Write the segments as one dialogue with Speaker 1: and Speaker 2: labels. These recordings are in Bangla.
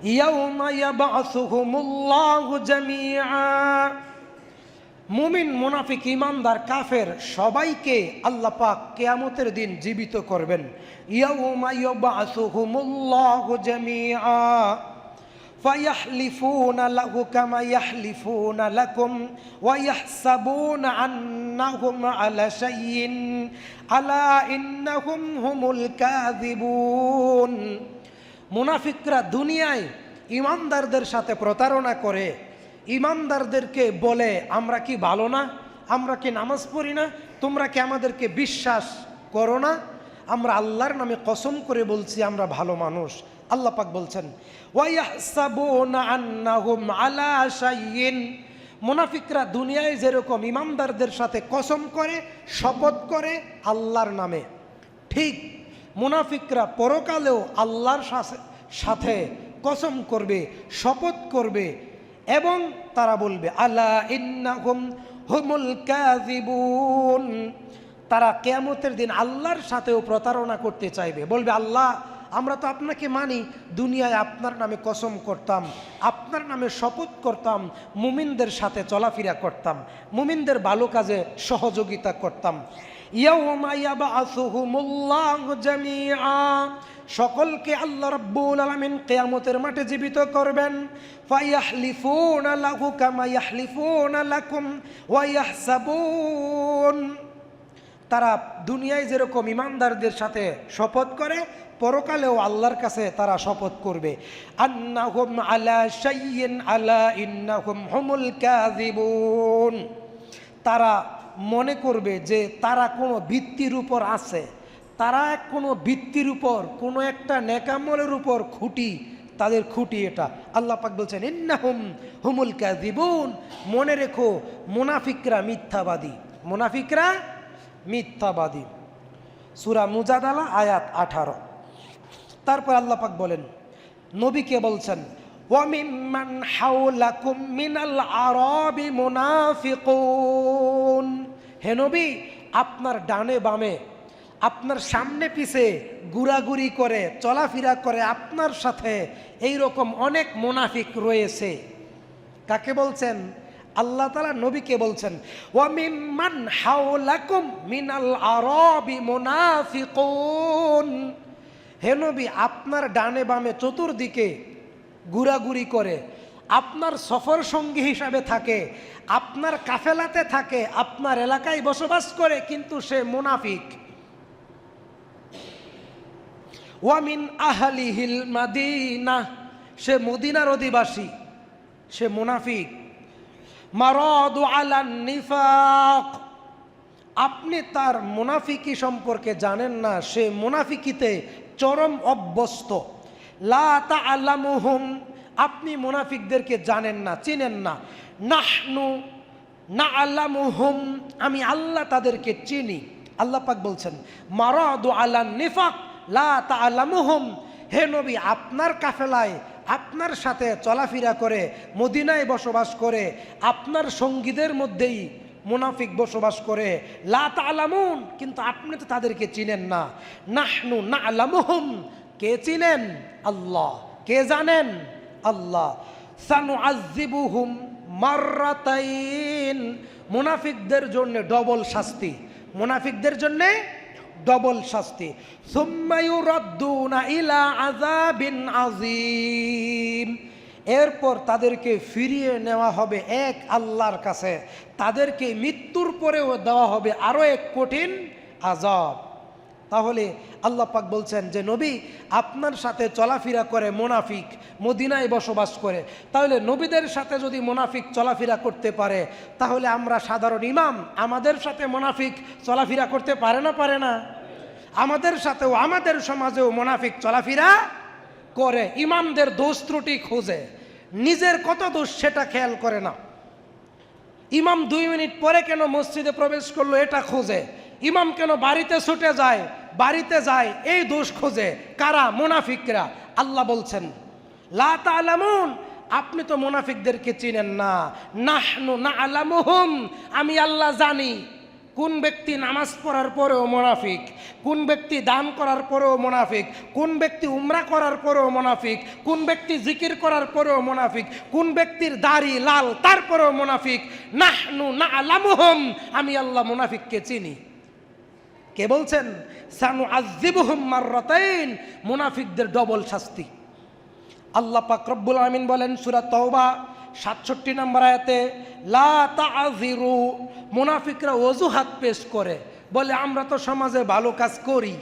Speaker 1: ইয়াউমা ইয়াবআসুহুমুল্লাহু জামিআ। মুমিন, মুনাফিক, ঈমানদার, কাফের সবাইকে আল্লাহ পাক কিয়ামতের দিন জীবিত করবেন। ইয়াউমা ইয়াবআসুহুমুল্লাহু জামিআ ফায়াহলিফুনা লাহু কামা ইয়াহলিফুনা লাকুম ওয়া ইয়াহসাবুনা আন্নাহুম আলা শাইইন আলা ইন্নাহুম হুমুল কাযিবুন। মুনাফিকরা দুনিয়ায় ঈমানদারদের সাথে প্রতারণা করে, ঈমানদারদেরকে বলে আমরা কি ভালো না, আমরা কি নামাজ পড়ি না, তোমরা কি আমাদেরকে বিশ্বাস করো না, আমরা আল্লাহর নামে কসম করে বলছি আমরা ভালো মানুষ। আল্লাহ পাক বলছেন ওয়ায়াহসাবুনা আন্নাহুম আলা শাইইন। মুনাফিকরা দুনিয়ায় যেরকম ঈমানদারদের সাথে কসম করে, শপথ করে আল্লাহর নামে, ঠিক মুনাফিকরা পরকালেও আল্লাহর সাথে কসম করবে, শপথ করবে এবং তারা বলবে আলা ইন্নাহুম হুমুল কাযিবুন। তারা কিয়ামতের দিন আল্লাহর সাথেও প্রতারণা করতে চাইবে, বলবে আল্লাহ আমরা তো আপনাকে মানি, দুনিয়ায় আপনার নামে কসম করতাম, আপনার নামে শপথ করতাম, মুমিনদের সাথে চলাফেরা করতাম, মুমিনদের ভালো কাজে সহযোগিতা করতাম। ইয়াউমা ইয়াবআসুহুমুল্লাহু জামিআ, সকলকে আল্লাহ রাব্বুল আলামিন কিয়ামতের মাঠে জীবিত করবেন। ফায়াহলিফুনা লাহু কামা ইয়াহলিফুনা লাকুম ওয়া ইয়াহসাবুন। তারা দুনিয়ায় যেরকম ঈমানদারদের সাথে শপথ করে, পরকালেও আল্লাহর কাছে তারা শপথ করবে আন্নাহুম আলা শাইইন আলা ইন্নাহুম হুমুল কাযিবুন। তারা মনে করবে যে তারা কোনো ভিত্তির উপর আছে, তারা কোনো ভিত্তির উপর, কোনো একটা নেকামলের উপর খুঁটি, তাদের খুঁটি এটা। আল্লাহ পাক বলছেন ইন্নাহুম হুমুল কাযিবুন। মনে রেখো মুনাফিকরা মিথ্যাবাদী, মুনাফিকরা মিথ্যাবাদী। সূরা মুজাদালা আয়াত 18। তারপর আল্লাহ পাক বলেন, নবীকে বলছেন ওয়া মিম্মান হাওলাকুম মিনাল আরাবি মুনাফিকুন। হে নবী, আপনার ডানে বামে, আপনার সামনে পিছে ঘোরাঘুরি করে, চলাফেরা করে আপনার সাথে এইরকম অনেক মুনাফিক রয়েছে। কাকে বলছেন? আল্লাহ তাআলা নবীকে বলছেন ওয়া মিম্মান হাওলাকুম মিনাল আরাবি মুনাফিকুন। হে নবী, আপনার ডানে বামে চতুর্দিকে ঘোরাঘুরি করে, আপনার সফর সঙ্গী হিসাবে থাকে, আপনার কাফেলাতে থাকে, আপনার এলাকায় বসবাস করে, কিন্তু সে মুনাফিক। ওয়া মিন আহলিহিল মাদিনা, সে মদিনার অধিবাসী, সে মুনাফিক। মারাদু আলান নিফাক, আপনি তার মুনাফিকি সম্পর্কে জানেন না, সে মুনাফিকিতে চরম অভ্যস্ত। লা তা'লামুহুম, আপনি মুনাফিকদেরকে জানেন না, চিনেন না। নাহনু না'লামুহুম, আমি আল্লাহ তাদেরকে চিনি। আল্লাহ পাক বলছেন মারাদু আলান নিফাক লা তা'লামুহুম। হে নবী, আপনার কাফেলায় আপনার সাথে চলাফেরা করে, মদিনায় বসবাস করে, আপনার সঙ্গীদের মধ্যেই মুনাফিক বসবাস করে। লা তা'লামুন, কিন্তু আপনি তো তাদেরকে চিনেন না। নাহনু না'লামুহুম, কে চিনেন? আল্লাহ। কে জানেন? আল্লাহ। সানুআযিবুহুম মাররাতাইন, মুনাফিকদের জন্য ডবল শাস্তি, মুনাফিকদের জন্য ডবল শাস্তি। সুম্মা ইউরাদ্দুনা ইলা আযাবিন আযীম, এরপর তাদেরকে ফিরিয়ে নেওয়া হবে এক আল্লাহর কাছে, তাদেরকে মৃত্যুর পরেও দেওয়া হবে আরো এক কঠিন আযাব। তাহলে আল্লাহ পাক বলছেন যে নবী, আপনার সাথে চলাফেরা করে মুনাফিক, মদিনায় বসবাস করে, তাহলে নবীদের সাথে যদি মুনাফিক চলাফেরা করতে পারে, তাহলে আমরা সাধারণ ইমাম, আমাদের সাথে মুনাফিক চলাফেরা করতে পারে না? পারে না? আমাদের সাথেও, আমাদের সমাজেও মুনাফিক চলাফেরা করে, ইমামদের দোষ ত্রুটি খোঁজে, নিজের কত দোষ সেটা খেয়াল করে না। ইমাম 2 মিনিট পরে কেন মসজিদে প্রবেশ করলো এটা খোঁজে, ইমাম কেন বাড়িতে ছুটে যায়, বাড়িতে যায়, এই দোষ খোঁজে। কারা? মুনাফিকরা। আল্লাহ বলছেন লা তা'লামুন, আপনি তো মুনাফিকদেরকে চিনেন না। নাহনু না'লামুহুম, আমি আল্লাহ জানি। কোন ব্যক্তি নামাজ পড়ার পরেও মুনাফিক, কোন ব্যক্তি দান করার পরেও মুনাফিক, কোন ব্যক্তি উমরা করার পরেও মুনাফিক, কোন ব্যক্তি জিকির করার পরেও মুনাফিক, কোন ব্যক্তির দাড়ি লাল তারপরেও মুনাফিক। নাহনু না'লামুহুম, আমি আল্লাহ মুনাফিককে চিনি। কে বলছেন? সানুআযযিবুহুম মাররাতাইন, মুনাফিকদের ডবল শাস্তি। আল্লাহ পাক রব্বুল আমিন বলেন সূরা তাওবা 67 নম্বর আয়াতে, লা তা'যিরু, মুনাফিকরা অজুহাত পেশ করে, বলে আমরা তো সমাজে ভালো কাজ করি,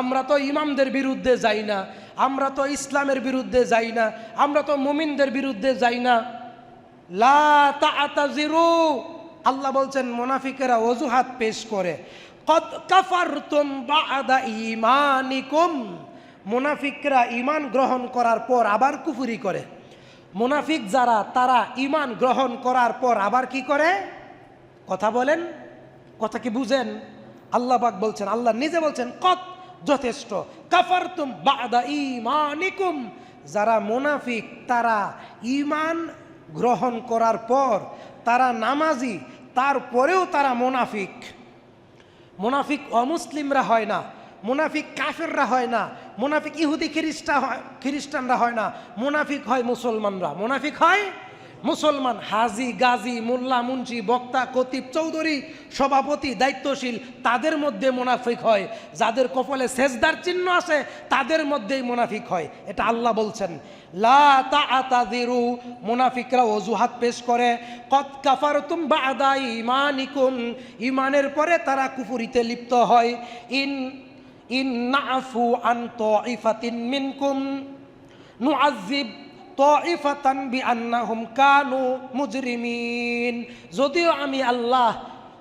Speaker 1: আমরা তো ইমামদের বিরুদ্ধে যাই না, আমরা তো ইসলামের বিরুদ্ধে যাই না, আমরা তো মুমিনদের বিরুদ্ধে যাই না। লা তা'তাযিরু, আল্লাহ বলছেন মুনাফিকেরা অজুহাত পেশ করে। কদ কাফারতুম বা'দা ঈমানিকুম, মুনাফিকরা ঈমান গ্রহণ করার পর আবার কুফরি করে। মুনাফিক যারা, তারা ঈমান গ্রহণ করার পর আবার কি করে? কথা বলেন, কথা কি বুঝেন? আল্লাহ পাক বলছেন, আল্লাহ নিজে বলছেন কত, যথেষ্ট। কাফারতুম বা'দা ঈমানিকুম, যারা মুনাফিক তারা ঈমান গ্রহণ করার পর তারা নামাজি, তারপরেও তারা মুনাফিক। মুনাফিক অমুসলিমরা হয় না, মুনাফিক কাফেররা হয় না, মুনাফিক ইহুদি খ্রিস্টানরা হয় না, মুনাফিক হয় মুসলমানরা। মুনাফিক হয় মুসলমান। হাজি, গাজী, মোল্লা, মুন্সি, বক্তা, খতিব, চৌধুরী, সভাপতি, দায়িত্বশীল, তাদের মধ্যে মুনাফিক হয়। যাদের কপালে সেজদার চিহ্ন আছে তাদের মধ্যেই মুনাফিক হয়। এটা আল্লাহ বলছেন। লা তা'তাযিরু, মুনাফিকরা অজুহাত পেশ করে। কদ কাফারতুম বা'দা ঈমানিকুম, ঈমানের পরে তারা কুফরিতে লিপ্ত হয়। ইন না'ফু আন তা'iফাতিন মিনকুম নু'আযযিব তা'iফাতান বিআন্নাহুম কানু মুজরিমিন, যদিও আমি আল্লাহ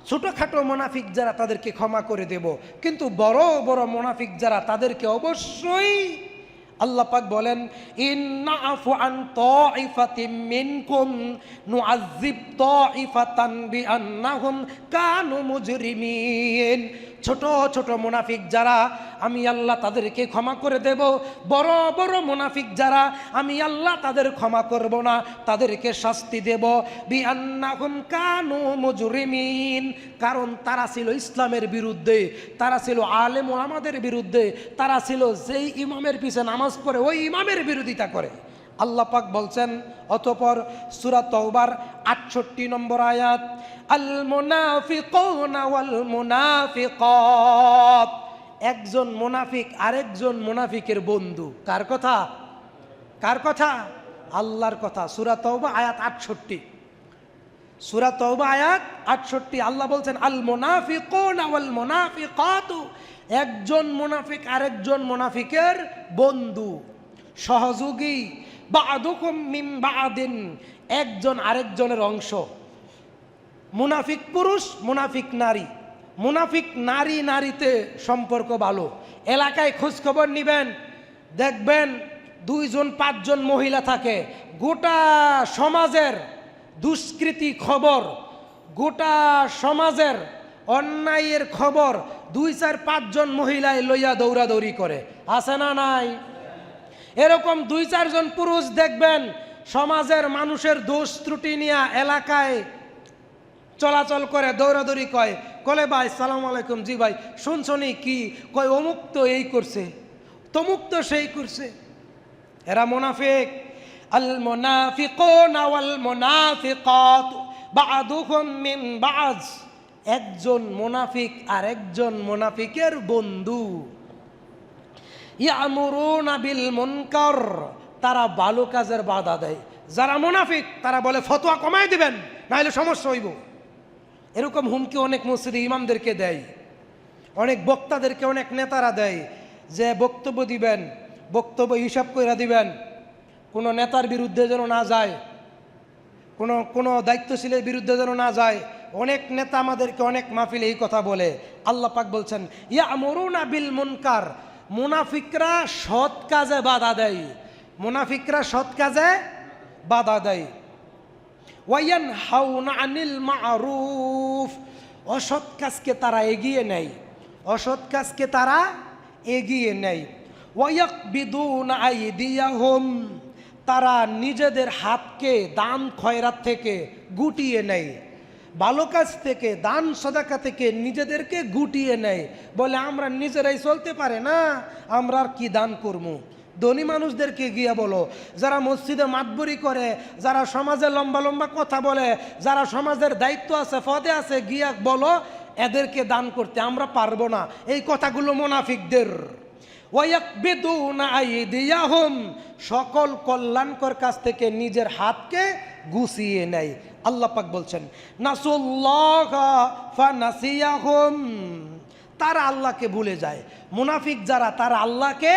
Speaker 1: ছোটখাটো মুনাফিক যারা তাদেরকে ক্ষমা করে দেব, কিন্তু বড় বড় মুনাফিক যারা তাদেরকে অবশ্যই, আল্লাহ পাক বলেন ইন্নাফু আন তা'iফাতিম মিনকুম নু'আযযিব তা'iফাতান বিআন্নাহুম কানু মুজরিমিন, ছোট ছোট মুনাফিক যারা আমি আল্লাহ তাদেরকে ক্ষমা করে দেব, বড় বড় মুনাফিক যারা আমি আল্লাহ তাদের ক্ষমা করব না, তাদেরকে শাস্তি দেব। বিআন্নাহুম কানু মুজরিমিন, কারণ তারা ছিল ইসলামের বিরুদ্ধে, তারা ছিল আলেম ওলামাদের বিরুদ্ধে, তারা ছিল যেই ইমামের পিছে নামাজ পড়ে ওই ইমামের বিরোধিতা করে। আল্লাহ পাক বলছেন অতঃপর সূরা তাওবার 68 নম্বর আয়াত, আল মুনাফিকুনা ওয়াল মুনাফিকাত, একজন মুনাফিক আরেকজন মুনাফিকের বন্ধু। কার কথা? কার কথা? আল্লাহর কথা। সূরা তাওবা আয়াত 68, সূরা তাওবা আয়াত 68, আল্লাহ বলছেন আল মুনাফিকুনা ওয়াল মুনাফিকাতু, একজন মুনাফিক আরেকজন মুনাফিকের বন্ধু, সহযোগী। বা'দুকুম মিন বা'দিন, একজন আরেকজনের অংশ। মুনাফিক পুরুষ, মুনাফিক নারী, মুনাফিক নারী নারীতে সম্পর্ক ভালো। এলাকায় খোঁজ খবর নিবেন, দেখবেন 2 জন 5 জন মহিলা থাকে, গোটা সমাজের দুষ্কৃতি খবর, গোটা সমাজের অন্যায়ের খবর 2, 4, 5 জন মহিলায় লইয়া দৌড়াদৌড়ি করে। আছে না নাই? এরকম 2, 4 জন পুরুষ দেখবেন সমাজের মানুষের দোষ ত্রুটি নিয়ে এলাকায় চলাচল করে, দৌড়াদৌড়ি কলে ভাই সালাম আলাইকুম, জি ভাই শুনছনি কি? কয় অমুক তো এই করছে, তমুক তো সেই করছে। এরা মুনাফিক। আল মুনাফিকুনা ওয়াল মুনাফিকাত বা'দুহুম মিন বা'দ, একজন মুনাফিক আর একজন মুনাফিকের বন্ধু। ইয়ামুরুনা বিল মুনকার, তারা ভালো কাজের বাধা দেয়। যারা মুনাফিক তারা বলে ফতোয়া কমাই দিবেন নাহলে সমস্যা হইব। এরকম হুমকি অনেক মসজিদে ইমামদেরকে দেয়, অনেক বক্তাদেরকে অনেক নেতারা দেয়, যে বক্তব্য দিবেন, বক্তব্য হিসাব করে দিবেন, কোনো নেতার বিরুদ্ধে যেন না যায়, কোনো দায়িত্বশীলের বিরুদ্ধে যেন না যায়। অনেক নেতা আমাদেরকে অনেক মাহফিলে এই কথা বলে। আল্লাহ পাক বলছেন ইয়ামুরুনা বিল মুনকার, মুনাফিকরা সৎ কাজে বাধা দেয়, মুনাফিকরা সৎ কাজে বাধা দেয়। ওয়ায়ানহাউনা আনিল মা'রুফ, অসৎ কাজকে তারা এগিয়ে নেয়, অসৎ কাজকে তারা এগিয়ে নেয়। ওয়ায়াকবিদুনা আইদিয়াহুম, তারা নিজেদের হাতকে দান খয়রাত থেকে গুটিয়ে নেয়। ভালো কাজ থেকে, দান সদাকা থেকে নিজেদেরকে গুটিয়ে নেয়, বলে আমরা নিজেরাই চলতে পারে না, আমরা আর কি দান করবো। ধনী মানুষদেরকে গিয়ে বলো, যারা মসজিদে মাতবরি করে, যারা সমাজে লম্বা লম্বা কথা বলে, যারা সমাজের দায়িত্ব আছে, পদে আছে, গিয়া বলো এদেরকে দান করতে, আমরা পারবো না। এই কথাগুলো মুনাফিকদের। ওয়ায়াকবিদুনা আইদিয়াহুম, সকল কল্যাণকর কাছ থেকে নিজের হাতকে গুছিয়ে নেয়। আল্লাহ পাক বলছেন নাসুল্লাহা ফানাসিয়াহুম, তারা আল্লাহকে ভুলে যায়। মুনাফিক যারা, তারা আল্লাহকে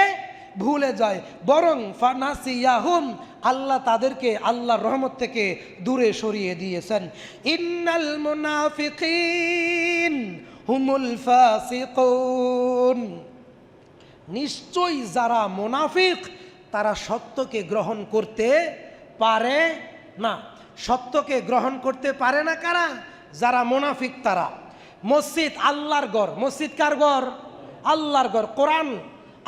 Speaker 1: ভুলে যায়, বরং ফানাসিয়াহুম, আল্লাহ তাদেরকে আল্লাহর রহমত থেকে দূরে সরিয়ে দিয়েছেন। ইন্নাল মুনাফিকিন হুমুল ফাসিকুন, নিশ্চয়ই যারা মুনাফিক তারা সত্যকে গ্রহণ করতে পারে না। সত্যকে গ্রহণ করতে পারে না কারা? যারা মুনাফিক তারা। মসজিদ আল্লাহর ঘর। মসজিদ কার ঘর? আল্লাহর ঘর। কোরআন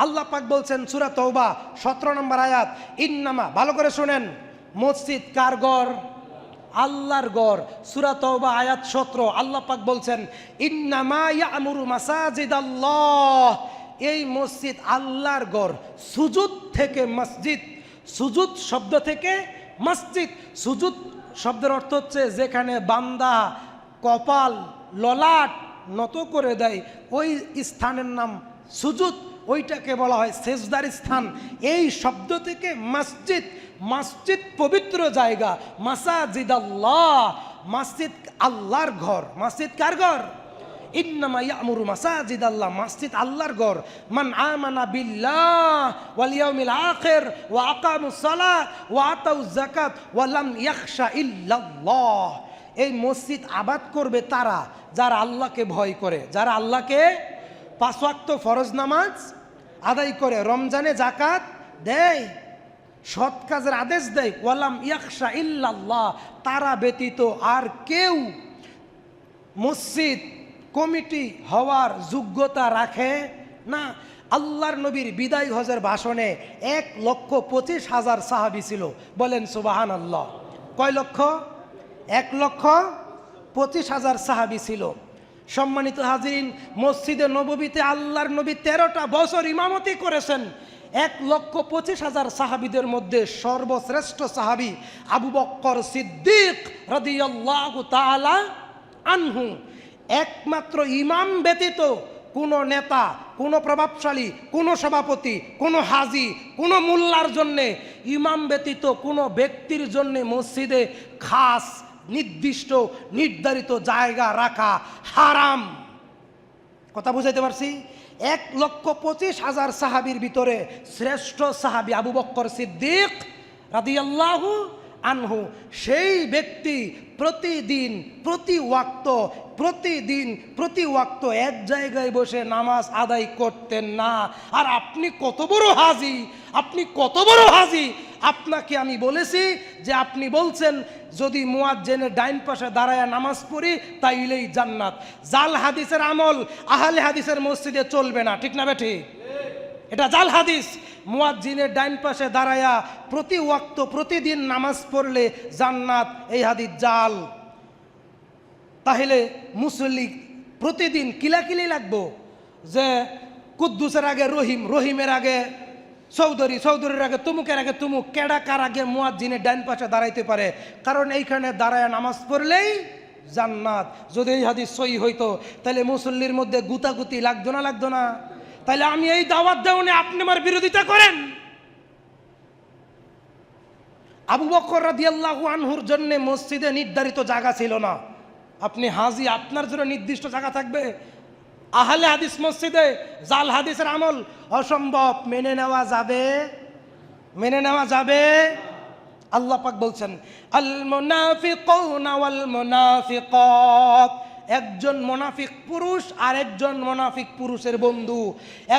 Speaker 1: আল্লাহ পাক বলছেন সূরা তাওবা 17 নম্বর আয়াত, ইন্নামা, ভালো করে শুনেন, মসজিদ কার ঘর? আল্লাহর ঘর। সূরা তাওবা আয়াত 17 আল্লাহ পাক বলছেন ইন্নামা ইয়ামুরু মাসাজিদাল্লাহ, এই মসজিদ আল্লাহর ঘর। সুজুদ থেকে মসজিদ, সুজুদ শব্দ থেকে মসজিদ। সুজুদ শব্দের অর্থ হচ্ছে যেখানে বান্দা কপাল ললাট নত করে দেয়, ওই স্থানের নাম সুজুদ, ওইটাকে বলা হয় সেজদার স্থান। এই শব্দ থেকে মসজিদ, মসজিদ পবিত্র জায়গা। মাসাজিদাল্লাহ, মসজিদ আল্লাহর ঘর। মসজিদ কার ঘর? ইন্নামা ইয়ামুরু মাসাজিদাল্লাহ, মসজিদ আল্লাহর ঘর। মান আমানা বিল্লাহ ওয়াল ইয়াউমিল আখির ওয়া আকামুস সালাত ওয়া আতাউজ যাকাত ওয়া লাম ইয়াখশা ইল্লাল্লাহ, এই মসজিদ আবাদ করবে তারা যারা আল্লাহকে ভয় করে, যারা আল্লাহকে 5 ওয়াক্ত ফরজ নামাজ আদায় করে, রমজানে যাকাত দেয়, সৎ কাজের আদেশ দেয়। ওয়ালাম ইয়াখশা ইল্লাল্লাহ, তারা ব্যতীত আর কেউ মসজিদ কমিটি হওয়ার যোগ্যতা রাখে না। আল্লাহর নবীর বিদায় হজের ভাষণে 1,25,000 সাহাবী ছিল। বলেন সুবহানাল্লাহ। কয় লক্ষ? 1,25,000 সাহাবী ছিল। সম্মানিত হাজিরিন, মসজিদে নববীতে আল্লাহর নবী 13টা বছর ইমামতি করেছেন। 1,25,000 সাহাবীদের মধ্যে সর্বশ্রেষ্ঠ সাহাবী আবু বকর সিদ্দিক রাদিয়াল্লাহু তাআলা আনহু। একমাত্র ইমাম ব্যতীত কোনো নেতা, কোনো প্রভাবশালী, কোনো সভাপতি, কোনো হাজি, কোনো মোল্লার জন্যে, ইমাম ব্যতীত কোনো ব্যক্তির জন্যে মসজিদে খাস নির্দিষ্ট নির্ধারিত জায়গা রাখা হারাম। কথা বুঝাইতে পারছি? 1,25,000 সাহাবীর ভিতরে শ্রেষ্ঠ সাহাবী আবু বকর সিদ্দিক রাদিয়াল্লাহু আনহু। সেই ব্যক্তি প্রতিদিন প্রতি ওয়াক্ত এক জায়গায় বসে নামাজ আদায় করতেন না। আর আপনি কত বড় হাজি, আপনি কত বড় হাজি! আপনাকে আমি বলেছি যে আপনি বলছেন যদি মুয়াজ্জিনের ডাইন পাশে দাঁড়ায় নামাজ পড়ি তাইলেই জান্নাত। জাল হাদিসের আমল আহলে হাদিসের মসজিদে চলবে না, ঠিক না বেঠি? এটা জাল হাদিস। মুয়াজ্জিনের ডাইন পাশে দাঁড়ায়া প্রতি ওয়াক্ত প্রতিদিন নামাজ পড়লে জান্নাত, এই হাদিস জাল। তাহলে মুসল্লি প্রতিদিন কিলাকিলি লাগবো যে কুদ্দুসের আগে রহিম, রহিমের আগে চৌধুরী, চৌধুরীর আগে তুমুকের আগে তুমুক, কেডা কার আগে মুয়াজ্জিনের ডাইন পাশে দাঁড়াইতে পারে? কারণ এইখানে দাঁড়ায় নামাজ পড়লেই জান্নাত। যদি এই হাদিস সহি হইতো তাহলে মুসল্লির মধ্যে গুতাগুতি লাগতো না? লাগতো না? তাহলে আমি এই দাওয়াত দেওয়ানে আপনি আমার বিরোধিতা করেন। আবু বকর রাদিয়াল্লাহু আনহুর জন্য মসজিদে নির্ধারিত জায়গা ছিল না। আপনি হাজি, আপনার জন্য নির্দিষ্ট জায়গা থাকবে? আহলে হাদিস মসজিদে জাল হাদিসের আমল অসম্ভব। মেনে নেওয়া যাবে? মেনে নেওয়া যাবে? আল্লাহ পাক বলছেন আল মুনাফিকুনা ওয়াল মুনাফিকাত, একজন মুনাফিক পুরুষ আরেকজন মুনাফিক পুরুষের বন্ধু,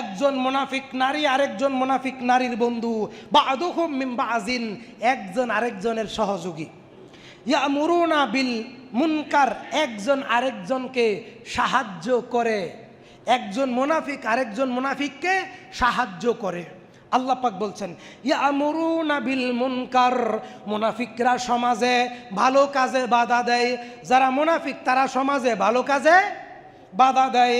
Speaker 1: একজন মুনাফিক নারী আরেকজন মুনাফিক নারীর বন্ধু, বা'দুহুম মিন বা'জিন, একজন আরেকজনের সহযোগী। ইয়ামুরুনা বিল মুনকার, একজন আরেকজনকে সাহায্য করে। একজন মুনাফিক আরেকজন মুনাফিককে সাহায্য করে। আল্লাহ পাক বলছেন ইয়ামুরুনা বিল মুনকার, মুনাফিকরা সমাজে ভালো কাজে বাধা দেয়। যারা মুনাফিক তারা সমাজে ভালো কাজে বাধা দেয়।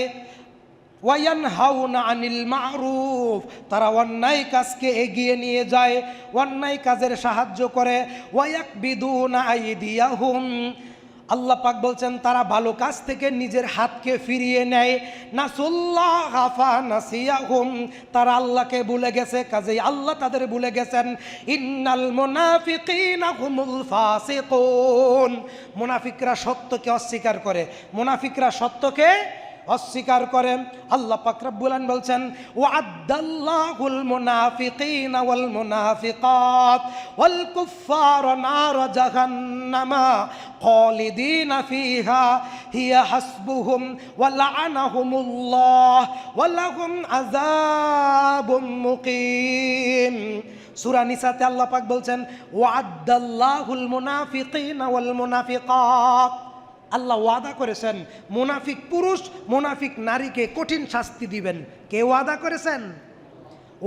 Speaker 1: ওয়ায়ানহাউনা আনিল মারুফ, তারা অন্যায় কাজকে এগিয়ে নিয়ে যায়, অন্যায় কাজের সাহায্য করে। ওয়ায়াকবিদুনা আইদিয়াহুম, আল্লাহ পাক বলছেন তারা ভালো কাজ থেকে নিজের হাতকে ফিরিয়ে নেয়। নাসুল্লাহ ফা নাসিয়াহুম, তারা আল্লাহকে ভুলে গেছে, কাজেই আল্লাহ তাদের ভুলে গেছেন। ইন্নাল মুনাফিকিনা হুমুল ফাসিকুন, মুনাফিকরা সত্যকে অস্বীকার করে, মুনাফিকরা সত্যকে অস্বীকার করেন। আল্লাহ পাক রব্বুল আলামিন বলছেন ওয়া'আদাল্লাহুল মুনাফিকিনা ওয়াল মুনাফিকাত ওয়াল কুফফারা নার জাহান্নামা খালিদিনা ফিহা হিয়া হাসবুহুম ওয়া লা'আনাহুমুল্লাহ ওয়া লাহুম আযাবুম মুকিম। সূরা নিসাতে আল্লাহ পাক বলছেন ওয়া'আদাল্লাহুল মুনাফিকিনা ওয়াল মুনাফিকাত, আল্লাহ ওয়াদা করেছেন মুনাফিক পুরুষ মুনাফিক নারীকে কঠিন শাস্তি দিবেন। কে ওয়াদা করেছেন?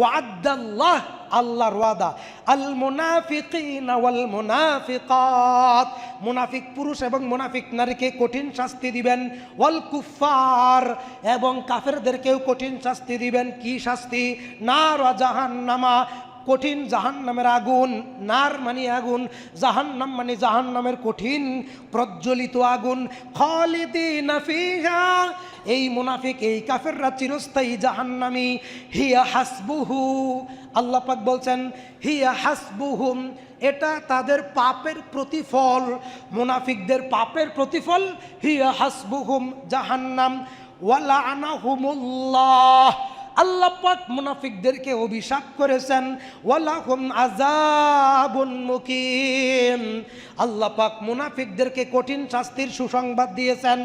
Speaker 1: ওয়াদাল্লাহ, আল্লাহর ওয়াদা। আল মুনাফিকিনা ওয়াল মুনাফিকাত, মুনাফিক পুরুষ এবং মুনাফিক নারীকে কঠিন শাস্তি দিবেন। ওয়াল কুফার, এবং কাফেরদেরকেও কঠিন শাস্তি দিবেন। কি শাস্তি? নার জাহান্নামা, কঠিন জাহান্নামের আগুন। নার মানে আগুন, জাহান্নাম মানে জাহান্নামের কঠিন প্রজ্বলিত আগুন। খালিদিনা ফিহা, এই মুনাফিক এই কাফেররা চিরস্থায়ী জাহান্নামী। হিয়া হাসবুহু, আল্লাহ পাক বলছেন হিয়া হাসবুহুম, এটা তাদের পাপের প্রতিফল, মুনাফিকদের পাপের প্রতিফল। হিয়া হাসবুহুম জাহান্নাম। ওয়া লা'আনাহুমুল্লাহ, আল্লাহ পাক মুনাফিকদেরকে অভিশাপ করেছেন। ওয়ালাহুম আযাবুন মুকিম, আল্লাহ পাক মুনাফিকদেরকে কঠিন শাস্তির সুসংবাদ দিয়েছেন।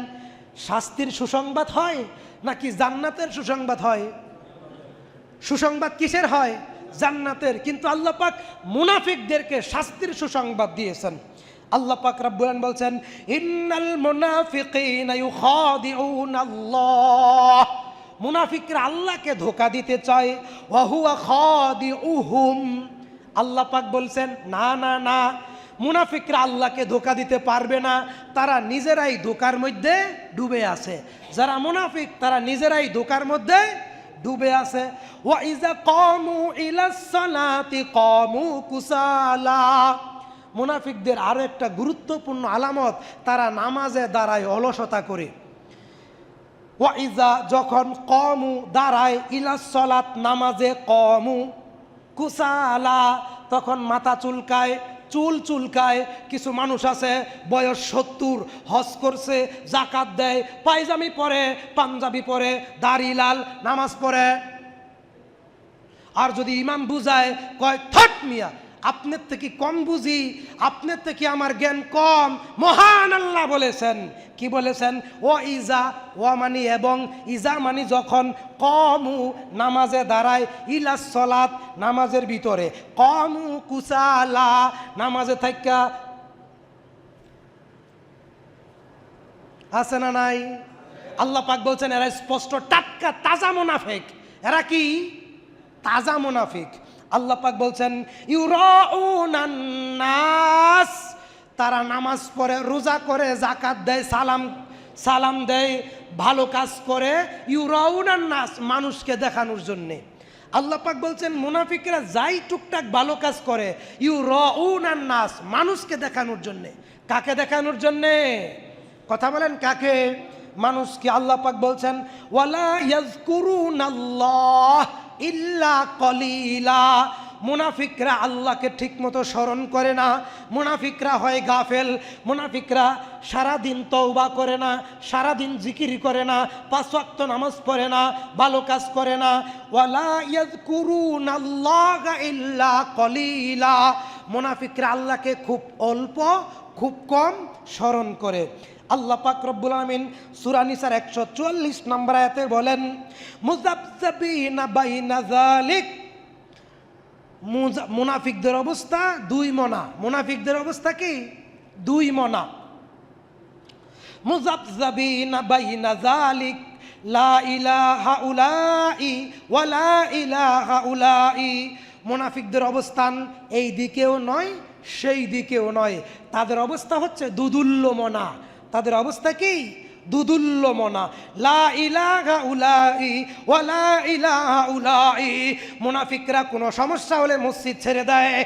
Speaker 1: শাস্তির সুসংবাদ হয় নাকি জান্নাতের সুসংবাদ হয়? সুসংবাদ কিসের হয়? জান্নাতের। কিন্তু আল্লাহ পাক মুনাফিকদেরকে শাস্তির সুসংবাদ দিয়েছেন। আল্লাহ পাক রব্বুল আলামিন বলছেন ইন্নাল মুনাফিকিনা ইউখাদিউনাল্লাহ, মুনাফিকরা আল্লাহকে ধোঁকা দিতে চায়। ওয়া হুয়া খাদিউহুম, আল্লাহ পাক বলছেন না না না, মুনাফিকরা আল্লাহকে ধোঁকা দিতে পারবে না, তারা নিজেরাই ধোঁকার মধ্যে ডুবে আছে। যারা মুনাফিক তারা নিজেরাই ধোঁকার মধ্যে ডুবে আছে। ওয়া ইযা কামু ইলাস সালাতি কামু কুসালা, মুনাফিকদের আরো একটা গুরুত্বপূর্ণ আলামত, তারা নামাজে দাঁড়ায় অলসতা করে। ওয়াইজা, যখন কমু দাঁড়ায়, ইলাস সালাত নামাজে, কমু কুসালা, তখন মাথা চুলকায়, চুল চুলকায়। কিছু মানুষ আছে বয়স 70, হজ করছে, জাকাত দেয়, পায়জামি পরে, পাঞ্জাবি পরে, দাড়ি লাল, নামাজ পড়ে। আর যদি ইমাম বুঝায় কয় থাট মিয়া, আপনার থেকে কম বুঝি, আপনার থেকে আমার জ্ঞান কম। মহান আল্লাহ বলেছেন, কি বলেছেন? ও ইজা, ও মানি এবং, ইজা মানি যখন, কমু নামাজে দাঁড়ায়, ইলাস সালাত নামাজের ভিতরে, কমু কুসালা নামাজে থাকা। আছে না নাই? আল্লাহ পাক বলছেন এরা স্পষ্ট টাটকা তাজা মুনাফিক। এরা কি? তাজা মুনাফিক। আল্লাহ পাক বলছেন ইউরাউনান নাস, তারা নামাজ পড়ে, রোজা করে, জাকাত দেয়, সালাম দেয়, ভালো কাজ করে। ইউরাউনান নাস, মানুষকে দেখানোর জন্যে। আল্লাহ পাক বলছেন মুনাফিকরা যাই টুকটাক ভালো কাজ করে, ইউরাউনান নাস, মানুষকে দেখানোর জন্যে। কাকে দেখানোর জন্যে? কথা বলেন কাকে? মানুষকে। আল্লাহ পাক বলছেন ওয়ালা ইয়াযকুরুনাল্লাহ ইল্লা কলিলা, মুনাফিকরা আল্লাহকে ঠিকমতো স্মরণ করে না, মুনাফিকরা হয় গাফেল, মুনাফিকরা সারাদিন তওবা করে না, সারাদিন জিকির করে না, 5 ওয়াক্ত নামাজ পড়ে না, ভালো কাজ করে না। ওয়ালা ইয়াযকুরুনাল্লাহা ইল্লা কলিলা, মুনাফিকরা আল্লাহকে খুব অল্প, খুব কম স্মরণ করে। আল্লাহ পাক রব্বুল আলামিন সূরা নিসার 144 নম্বর আয়াতে বলেন মুযাবযাবিনা বাইনা যালিক, মুনাফিকদের অবস্থা 2 মনা। মুনাফিকদের অবস্থা কি? 2 মনা। মুযাবযাবিনা বাইনা যালিক লা ইলাহা উলাই ওয়া লা ইলাহা উলাই। মুনাফিকদের অবস্থান এই দিকেও নয় সেই দিকেও নয়, তাদের অবস্থা হচ্ছে দুদুল্যমনা। তাদের অবস্থা কি? দুদুল্যমনা। লা ইলাহা উলাই ওয়া লা ইলাহা উলাই। মুনাফিকরা কোনো সমস্যা হলে মসজিদ ছেড়ে দেয়।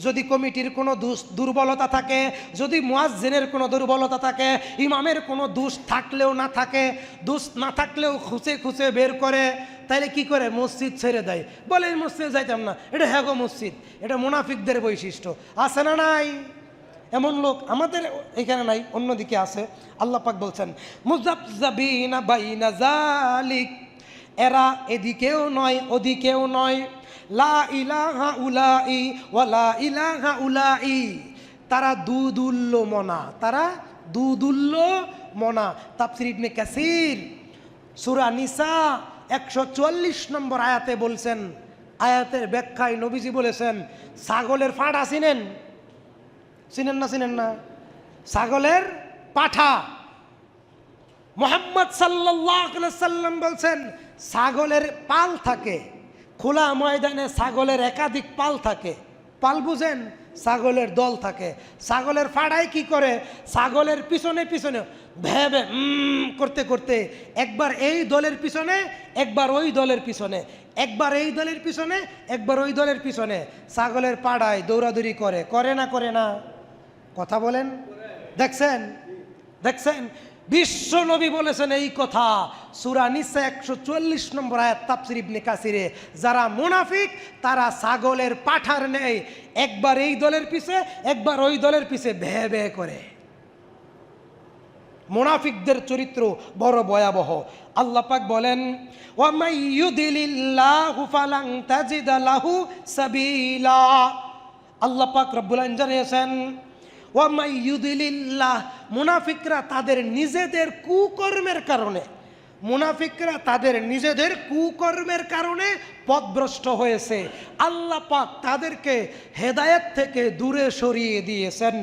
Speaker 1: যদি কমিটির কোনো দুর্বলতা থাকে, যদি মুয়াজ্জিনের কোনো দুর্বলতা থাকে, ইমামের কোনো দোষ থাকলেও না থাকে, দোষ না থাকলেও খুঁচে খুঁচে বের করে, তাইলে কি করে? মসজিদ ছেড়ে দেয়, বলে এই মসজিদে যাইতাম না। এটা হ্যাঁ গো মসজিদ। এটা মুনাফিকদের বৈশিষ্ট্য। আছে না নাই? এমন লোক আমাদের এখানে নাই, অন্যদিকে আছে। আল্লাহ পাক বলছেন মুযাবযাবিনা বাইনা যালিক, এরা এদিকেও নয় ওদিকেও নয়। লা ইলাহা উলাই ওয়া লা ইলাহা উলাই। তারা দুদুল্যমনা, তারা দুদুল্যমনা। তাফসীর ইবনে কাসির সূরা নিসা 144 নম্বর আয়াতে বলছেন, আয়াতের ব্যাখ্যায় নবীজি বলেছেন, ছাগলের ফাড়া চিনেন? চিনেন না? চিনেন না? ছাগলের পাঠা। মুহাম্মদ সাল্লাল্লাহু আলাইহি সাল্লাম বলছেন, ছাগলের পাল থাকে। খোলা ময়দানে ছাগলের একাধিক পাল থাকে। পাল বুঝেন? ছাগলের দল থাকে। ছাগলের ফাড়ায় কি করে? ছাগলের পিছনে পিছনে ভেবে করতে করতে একবার এই দলের পিছনে, একবার ওই দলের পিছনে, একবার এই দলের পিছনে, একবার ওই দলের পিছনে ছাগলের পাড়ায় দৌড়াদৌড়ি করে। করে না? করে না? কথা বলেন। দেখছেন? দেখছেন? বিশ্ব নবী বলেছেন এই কথা সূরা নিসা 144 নম্বর আয়াত, তাফসীর ইবনে কাসিরে। যারা মুনাফিক তারা ছাগলের পাঠার নেই, একবার এই দলের পিছে একবার ওই দলের পিছে ভে ভে করে। মুনাফিকদের চরিত্র বড় ভয়াবহ। আল্লাহ পাক বলেন ওয়া মাই ইউদিলিল্লাহু ফালান তাজিদা লাহু সাবিলা। আল্লাহ পাক রব্বুল আলামিন জানিয়েছেন ওয়া মাই ইউদিলিল্লাহ, মুনাফিকরা তাদের নিজেদের কুকর্মের কারণে, মুনাফিকরা তাদের নিজেদের কুকর্মের কারণে পথভ্রষ্ট হয়েছে। আল্লাহ পাক তাদেরকে হেদায়েত থেকে দূরে সরিয়ে দিয়েছেন।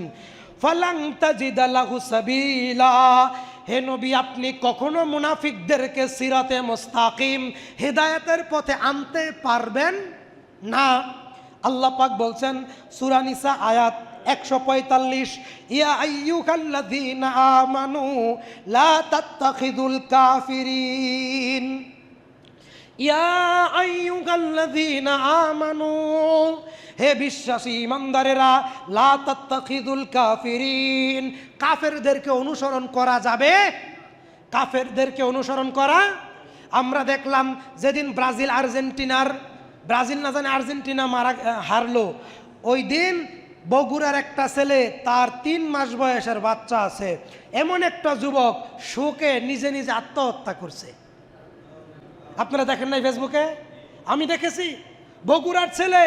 Speaker 1: ফালান তাজিদা লাহু সাবিলা। হে নবী, আপনি কখনো মুনাফিকদেরকে সিরাতে মুস্তাকিম, হেদায়েতের পথে আনতে পারবেন না। আল্লাহ পাক বলছেন সূরা নিসা আয়াত 145, ইয়া আইয়ুহাল্লাযীনা আমানু লা তাত্তাখিযুল কাফিরিন। ইয়া আইয়ুহাল্লাযীনা আমানু, হে বিশ্বাসী ইমানদারেরা, লা তাত্তাখিযুল কাফিরিন, কাফেরদেরকে অনুসরণ করা যাবে? কাফেরদেরকে অনুসরণ করা? আমরা দেখলাম যেদিন ব্রাজিল না জানে আর্জেন্টিনা হারলো, ওই দিন বগুড়ার একটা ছেলে, তার 3 মাস বয়সের বাচ্চা আছে, এমন একটা যুবক শোকে নিজে নিজে আত্মহত্যা করছে। আপনারা দেখেন নাই ফেসবুকে? আমি দেখেছি। বগুড়ার ছেলে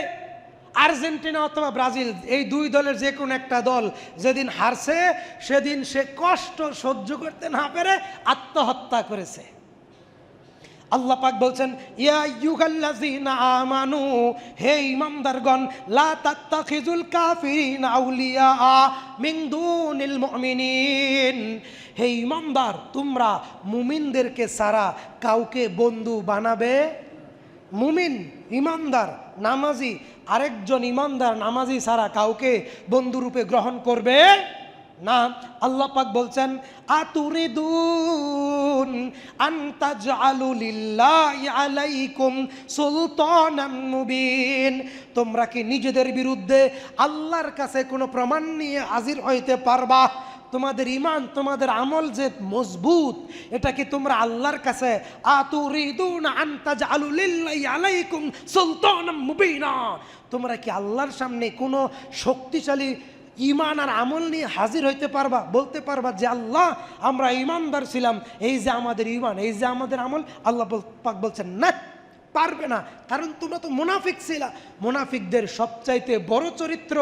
Speaker 1: আর্জেন্টিনা অথবা ব্রাজিল, এই দুই দলের যে কোনো একটা দল যেদিন হারছে, সেদিন সে কষ্ট সহ্য করতে না পেরে আত্মহত্যা করেছে। আল্লাহ পাক বলছেন ইয়া আইয়ুহাল্লাযীনা আমানু, হে ঈমানদারগণ, লা তাত্তাখিযুল কাফিরিনা আউলিয়া মিন দুনিল মুমিনিন। হে ঈমানদার, তোমরা মুমিনদেরকে ছাড়া কাউকে বন্ধু বানাবে? মুমিন ঈমানদার নামাজি আরেকজন ঈমানদার নামাজি ছাড়া কাউকে বন্ধুরূপে গ্রহণ করবে না। আল্লাহ পাক বলছেন আতুরিদুন আন তাজআলু লিল্লাহি আলাইকুম সুলতানান মুবিন, তোমরা কি নিজেদের বিরুদ্ধে আল্লাহর কাছে কোনো প্রমাণ নিয়ে হাজির হইতে পারবা? তোমাদের ঈমান, তোমাদের আমল যে মজবুত, এটা কি তোমরা আল্লাহর কাছে আতুরিদুন আন তাজআলু লিল্লাহি আলাইকুম সুলতানান মুবিনা, তোমরা কি আল্লাহর সামনে কোনো শক্তিশালী ঈমান আর আমল নিয়ে হাজির হইতে পারবা? বলতে পারবা যে আল্লাহ আমরা ঈমানদার ছিলাম, এই যে আমাদের ঈমান, এই যে আমাদের আমল? আল্লাহ পাক বলছেন না, পারবে না, কারণ তোমরা তো মুনাফিক ছিলা। মুনাফিকদের সবচাইতে বড় চরিত্র,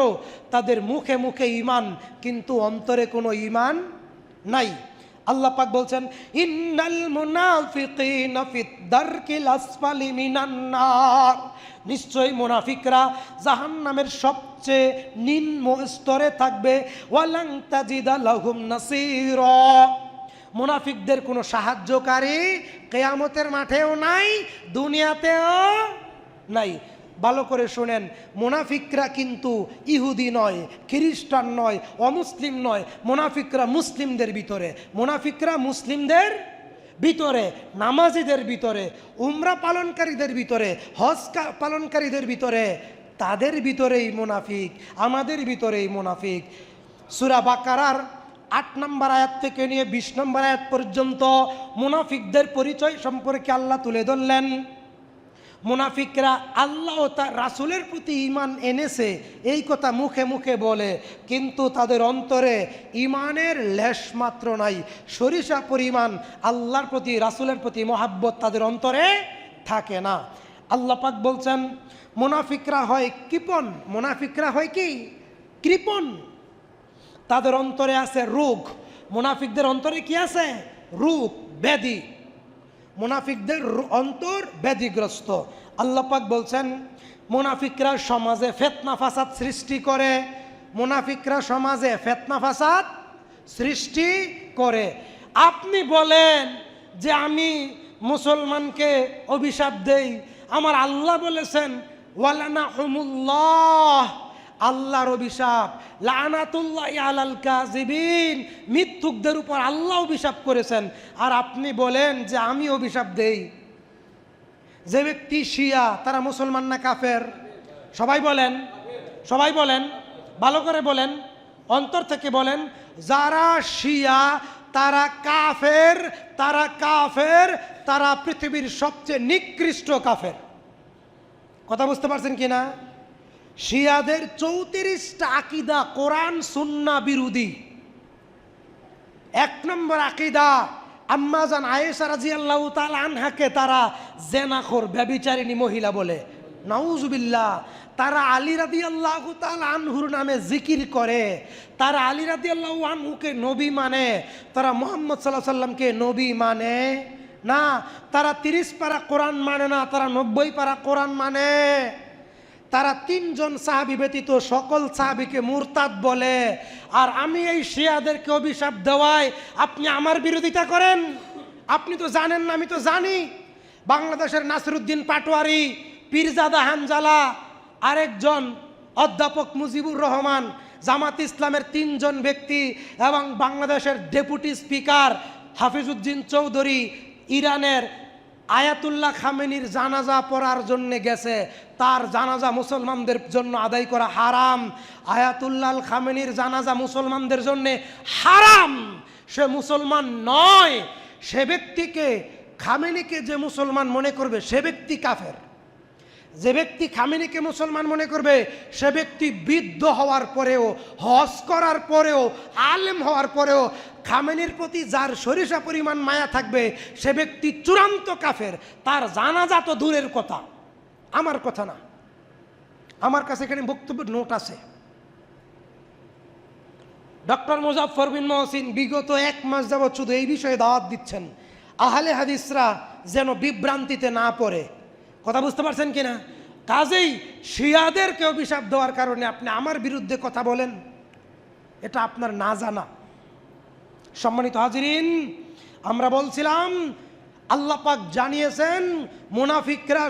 Speaker 1: তাদের মুখে মুখে ঈমান কিন্তু অন্তরে কোনো ঈমান নাই। আল্লাহ পাক বলছেন ইন্নাল মুনাফিকিনা ফিদ দারকিল আসফালি মিনান নার, নিশ্চয়ই মুনাফিকরা জাহান্নামের সবচেয়ে নিম্ন স্তরে থাকবে। ওয়ালান তাজিদা লাহুম নাসীরা, মুনাফিকদের কোনো সাহায্যকারী কিয়ামতের মাঠেও নাই, দুনিয়াতেও নাই। ভালো করে শোনেন, মুনাফিকরা কিন্তু ইহুদি নয়, খ্রিস্টান নয়, অমুসলিম নয়। মুনাফিকরা মুসলিমদের ভিতরে, মুনাফিকরা মুসলিমদের ভিতরে, নামাজিদের ভিতরে, উমরা পালনকারীদের ভিতরে, হজ পালনকারীদের ভিতরে, তাদের ভিতরেই মুনাফিক, আমাদের ভিতরেই মুনাফিক। সূরা বাকারার 8 নম্বর আয়াত থেকে নিয়ে 20 নম্বর আয়াত পর্যন্ত মুনাফিকদের পরিচয় সম্পর্কে আল্লাহ তুলে ধরলেন। মুনাফিকরা আল্লাহ ও তার রাসূলের প্রতি ঈমান এনেছে এই কথা মুখে মুখে বলে, কিন্তু তাদের অন্তরে ঈমানের লেশমাত্র নাই। সরিষা পরিমাণ আল্লাহর প্রতি, রাসূলের প্রতি মহাব্বত তাদের অন্তরে থাকে না। আল্লাহ পাক বলছেন মুনাফিকরা হয় কৃপণ, মুনাফিকরা হয় কি কৃপণ, তাদের অন্তরে আছে রোগ। মুনাফিকদের অন্তরে কি আছে? রোগ, ব্যাধি। মুনাফিকদের অন্তর ব্যাধিগ্রস্ত। আল্লাহ পাক বলছেন মুনাফিকরা সমাজে ফিতনা ফাসাদ সৃষ্টি করে, মুনাফিকরা সমাজে ফিতনা ফাসাদ সৃষ্টি করে। আপনি বলেন যে আমি মুসলমানকে অভিশাপ দেই, আমার আল্লাহ বলেছেন ওয়ালানাহুমুল্লাহ, আল্লাহর অভিশাপ, লানাতুল্লাহি আলাল কাযিবিন, মিথ্যুকদের উপর আল্লাহ অভিশাপ করেছেন। আর আপনি বলেন যে আমি অভিশাপ দেই। যে ব্যক্তি শিয়া তারা মুসলমান না কাফের? সবাই বলেন, সবাই বলেন, ভালো করে বলেন, অন্তর থেকে বলেন। যারা শিয়া তারা কাফের, তারা কাফের, তারা পৃথিবীর সবচেয়ে নিকৃষ্ট কাফের। কথা বুঝতে পারছেন কিনা? শিয়াদের 34টা আকীদা কোরআন সুন্নাহ বিরোধী। 1 নম্বর আকীদা, আম্মা জান আয়েশা রাদিয়াল্লাহু তাআলা আনহাকে তারা জেনাখোর, ব্যভিচারিণী মহিলা বলে, নাউজুবিল্লাহ। তারা আলী রাদিয়াল্লাহু তাআলা আনহুর নামে জিকির করে, তারা আলী রাদিয়াল্লাহু আনহুকে নবী মানে, তারা মুহাম্মদ সাল্লাল্লাহু আলাইহি সাল্লামকে নবী মানে না। তারা 30 পারা কোরআন মানে না, তারা 90 পারা কোরআন মানে। তারা 3 জন সাহাবী ব্যতীত সকল সাহাবীকে মুরতাদ বলে। আর আমি এই শিয়াদেরকে অভিশাপ দেওয়ায় আপনি আমার বিরোধিতা করেন? আপনি তো জানেন না, আমি তো জানি। বাংলাদেশের নাসিরউদ্দিন পাটোয়ারি, পীরজাদা হানজালা, আরেকজন অধ্যাপক মুজিবুর রহমান, জামাত ইসলামের 3 জন ব্যক্তি এবং বাংলাদেশের ডেপুটি স্পিকার হাফিজউদ্দিন চৌধুরী ইরানের আয়াতুল্লাহ খামেনির জানাজা পড়ার জন্য গেছে। তার জানাজা মুসলমানদের জন্য আদায় করা হারাম। আয়াতুল্লাহ খামেনির জানাজা মুসলমানদের জন্য হারাম। সে মুসলমান নয়। সে ব্যক্তিকে, খামেনিকে যে মুসলমান মনে করবে সে ব্যক্তি কাফের। যে ব্যক্তি খামেনিকে মুসলমান মনে করবে সে ব্যক্তি বৃদ্ধ হওয়ার পরেও, হজ করার পরেও, আলেম হওয়ার পরেও খামেনির প্রতি যার সরিষা পরিমাণ মায়া থাকবে সে ব্যক্তি চূড়ান্ত কাফের। তার জানাজা তো দূরের কথা, আমার কথা না। আমার কাছে এখানে বক্তব্যের নোট আছে। ডক্টর মুজাফফর বিন মহসিন বিগত 1 মাস যাবৎ শুধু এই বিষয়ে দাওয়াত দিচ্ছেন, আহলে হাদিসরা যেন বিভ্রান্তিতে না পড়ে। কথা বুঝতে পারছেন কিনা? কাজেই শিয়াদেরকে অভিশাপ দেওয়ার কারণে আপনি আমার বিরুদ্ধে কথা বলেন, এটা আপনার না জানা। সম্মানিত হাজিরিন, আমরা বলছিলাম আল্লাহ পাক জানিয়েছেন মুনাফিকরা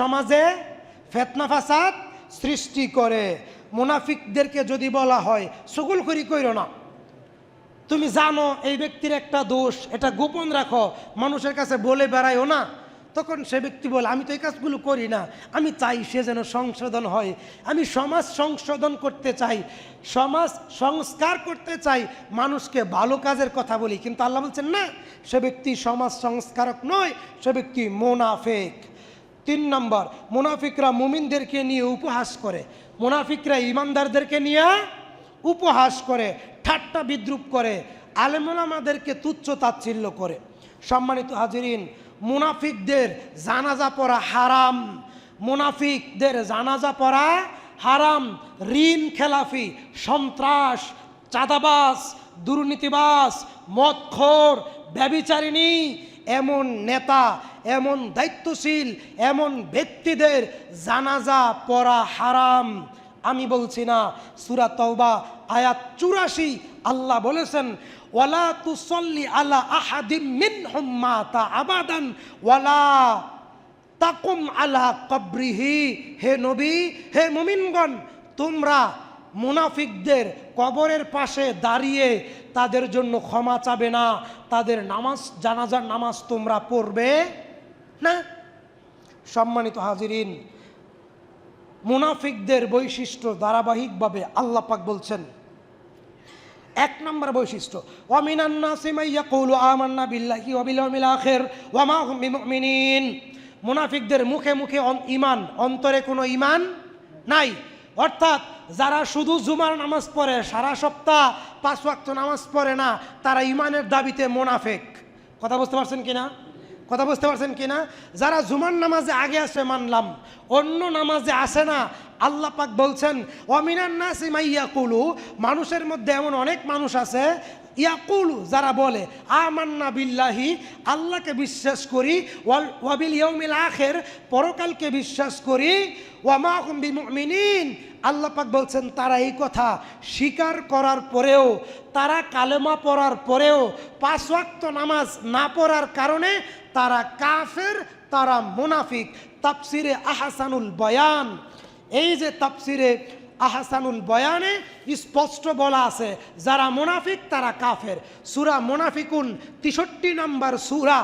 Speaker 1: সমাজে ফিতনা ফাসাদ সৃষ্টি করে। মুনাফিকদেরকে যদি বলা হয় সুগুলখুরি কইরো না, তুমি জানো এই ব্যক্তির একটা দোষ, এটা গোপন রাখো, মানুষের কাছে বলে বেড়াইও না, তখন সে ব্যক্তি বলে আমি তো এই কাজগুলো করি না, আমি চাই সে যেন সংশোধন হয়, আমি সমাজ সংশোধন করতে চাই, সমাজ সংস্কার করতে চাই, মানুষকে ভালো কাজের কথা বলি। কিন্তু আল্লাহ বলছেন না, সে ব্যক্তি সমাজ সংস্কারক নয়, সে ব্যক্তি মুনাফিক। 3 নম্বর, মুনাফিকরা মুমিনদেরকে নিয়ে উপহাস করে, মুনাফিকরা ইমানদারদেরকে নিয়ে উপহাস করে, ঠাট্টা বিদ্রুপ করে, আলেম ওলামাদেরকে তুচ্ছ তাচ্ছিল্য করে। সম্মানিত হাজিরিন, মুনাফিকদের জানাজা পড়া হারাম, মুনাফিকদের জানাজা পড়া হারাম। ঋণ খেলাফি, সন্ত্রাস, চাঁদাবাজ, দুর্নীতিবাজ, মদখোর, ব্যভিচারিণী এমন নেতা, এমন দায়িত্বশীল, এমন ব্যক্তিদের জানাজা পড়া হারাম। আমি বলছি না। সূরা তাওবা আয়াত 84 আল্লাহ বলেছেন, ওয়ালা তুসাল্লি আলা আহাদিম মিনহুম মাতা আবাদান ওয়ালা তাকুম আলা কবরিহি। হে নবী, হে মুমিনগণ, তোমরা মুনাফিকদের কবরের পাশে দাঁড়িয়ে তাদের জন্য ক্ষমা চাবে না, তাদের নামাজ, জানাজার নামাজ তোমরা পড়বে না। সম্মানিত হাজিরিন, মুনাফিকদের বৈশিষ্ট্য ধারাবাহিকভাবে আল্লাহ পাক বলছেন। এক নম্বর বৈশিষ্ট্য, ওয়া মিনান নাসি মান ইয়াকুলু আমান্না বিল্লাহি ওয়া বিল ইয়াউমিল আখির ওয়া মা হুম বিমুমিনিন। মুনাফিকদের মুখে মুখে ঈমান, অন্তরে কোনো ঈমান নাই। অর্থাৎ যারা শুধু জুমার নামাজ পড়ে, সারা সপ্তাহ 5 ওয়াক্ত নামাজ পড়ে না, তারা ঈমানের দাবিতে মুনাফিক। কথা বুঝতে পারছেন কিনা? কথা বুঝতে পারছেন কিনা? যারা জুমার নামাজে আগে আসে মানলাম, অন্য নামাজে আসে না, আল্লাহ পাক বলছেন ওয়া মিনান নাসি মান ইয়াকুলু, মানুষের মধ্যে এমন অনেক মানুষ আছে, ইয়াকুলু যারা বলে আমান্না বিল্লাহি, আল্লাহকে বিশ্বাস করি, ওয়া বিল ইয়াউমিল আখির, পরকালকে বিশ্বাস করি, ওয়া মা হুম বিমুমিনিন, আল্লাহ পাক বলছেন তারা এই কথা স্বীকার করার পরেও, তারা কালেমা পড়ার পরেও 5 ওয়াক্ত নামাজ না পড়ার কারণে তারা কাফের, তারা মুনাফিক। তাফসিরে আহসানুল বয়ান, এই যে তাফসিরে আহসানুল বয়ানে স্পষ্ট বলা আছে যারা মুনাফিক তারা কাফের। সূরা মুনাফিকুন 63 নম্বর সূরা,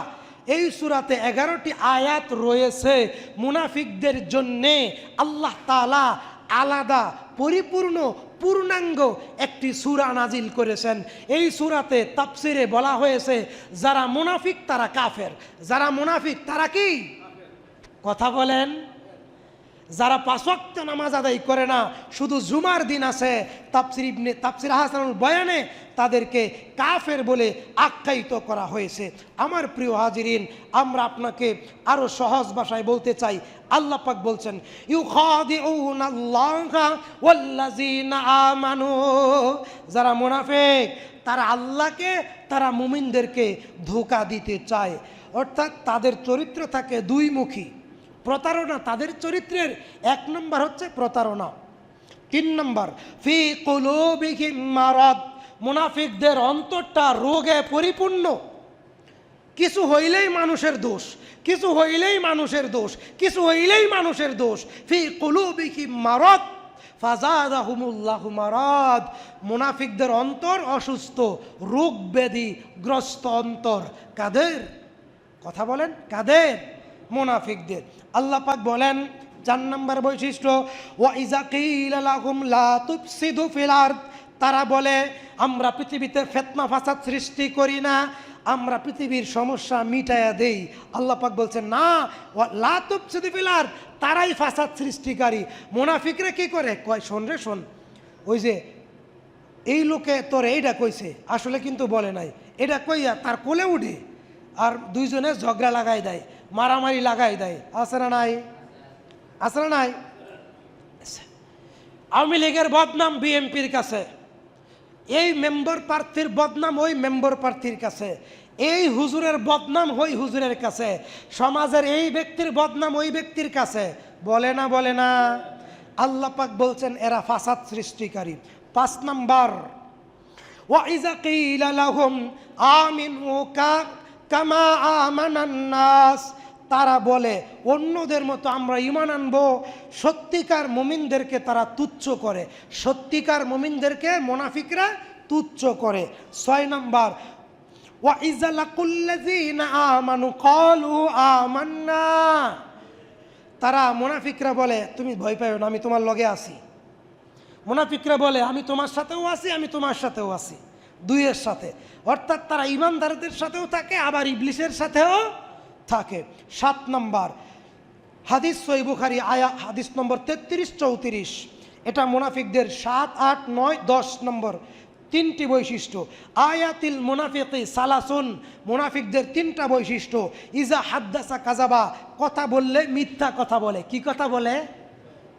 Speaker 1: এই সূরাতে 11টি আয়াত রয়েছে। মুনাফিকদের জন্যে আল্লাহ তাআলা আলাদা পরিপূর্ণ পূর্ণাঙ্গ একটি সূরা নাজিল করেছেন। এই সূরাতে তাফসিরে বলা হয়েছে যারা মুনাফিক তারা কাফের। যারা মুনাফিক তারা কি? কথা বলেন। যারা 5 ওয়াক্ত নামাজ আদায় করে না, শুধু জুমার দিন আছে, তাফসির আহসানুল বয়ানে তাদেরকে কাফের বলে আখ্যায়িত করা হয়েছে। আমার প্রিয় হাজিরিন, আমরা আপনাকে আরো সহজ ভাষায় বলতে চাই, আল্লাহ পাক বলছেন ইউখাদিউনাল্লাহা ওয়াল্লাযিনা আমানু, যারা মুনাফিক তারা আল্লাহকে, তারা মুমিনদেরকে ধোঁকা দিতে চায়। অর্থাৎ তাদের চরিত্র থাকে দুইমুখী, প্রতারণা। তাদের চরিত্রের 1 নম্বর হচ্ছে প্রতারণা। 3 নম্বর ফি কুলুবিহিম মারাদ, মুনাফিকদের অন্তরটা রোগে পরিপূর্ণ। কিছু হইলেই মানুষের দোষ, কিছু হইলেই মানুষের দোষ, কিছু হইলেই মানুষের দোষ। ফি কুলুবিহিম মারাদ ফাজাদাহুমুল্লাহু মারাদ, মুনাফিকদের অন্তর অসুস্থ, রোগ ব্যাধি গ্রস্ত অন্তর। কাদের? কথা বলেন, কাদের? মুনাফিকদের। আল্লাহ পাক বলেন 4 নম্বর বৈশিষ্ট্য, ওয়া ইযা কিলা লাহুম লা তুফসিদু ফিল আরদ, তারা বলে আমরা পৃথিবীতে ফিতনা ফাসাদ সৃষ্টি করি না, আমরা পৃথিবীর সমস্যা মিটায়া দেই। আল্লাহ পাক বলছেন না, লা তুফসিদু ফিল আরদ, তারাই ফাসাদ সৃষ্টিকারী। মুনাফিকরা কি করে? কয় শোন রে শোন, ওই যে এই লোকে তোর এইটা কইছে, আসলে কিন্তু বলে নাই, এটা কইয়া তার কোলে উঠে আর দুইজনে ঝগড়া লাগাই দেয়, মারামারি লাগাই দেয়। আছে না নাই? আছে না নাই? আওয়ামী লীগের বদনাম বিএনপির কাছে, এই মেম্বার প্রার্থীর বদনাম ওই মেম্বার প্রার্থীর কাছে, এই হুজুরের বদনাম ওই হুজুরের কাছে, সমাজের এই ব্যক্তির বদনাম ওই ব্যক্তির কাছে। বলে না? বলে না? আল্লাহ পাক বলছেন এরা ফাসাদ সৃষ্টিকারী। 5 নম্বর, ওয়া ইযা কিলা লাহুম আমিনু কামা আমানান নাস, তারা বলে অন্যদের মতো আমরা ঈমান আনবো। সত্যিকার মুমিনদেরকে তারা তুচ্ছ করে, সত্যিকার মুমিনদেরকে মুনাফিকরা তুচ্ছ করে। 6 নম্বর, ওয়া ইযা লাকুল্লাযিনা আমানু ক্বালু আমান্না, তারা মুনাফিকরা বলে তুমি ভয় পাও না, আমি তোমার লগে আছি। মুনাফিকরা বলে আমি তোমার সাথেও আছি, আমি তোমার সাথেও আছি, দুইয়ের সাথে। অর্থাৎ তারা ঈমানদারদের সাথেও থাকে, আবার ইবলিসের সাথেও থাকে। 7 নম্বর হাদিস, সহিহ বুখারী হাদিস নম্বর 33-34, এটা মুনাফিকদের 7, 8, 9, 10 নম্বর 3টি বৈশিষ্ট্য। আয়াতিল মুনাফিকি সালাসুন, মুনাফিকদের 3টা বৈশিষ্ট্য। ইজা হাদ্দাসা কাযাবা, কথা বললে মিথ্যা কথা বলে। কি কথা বলে?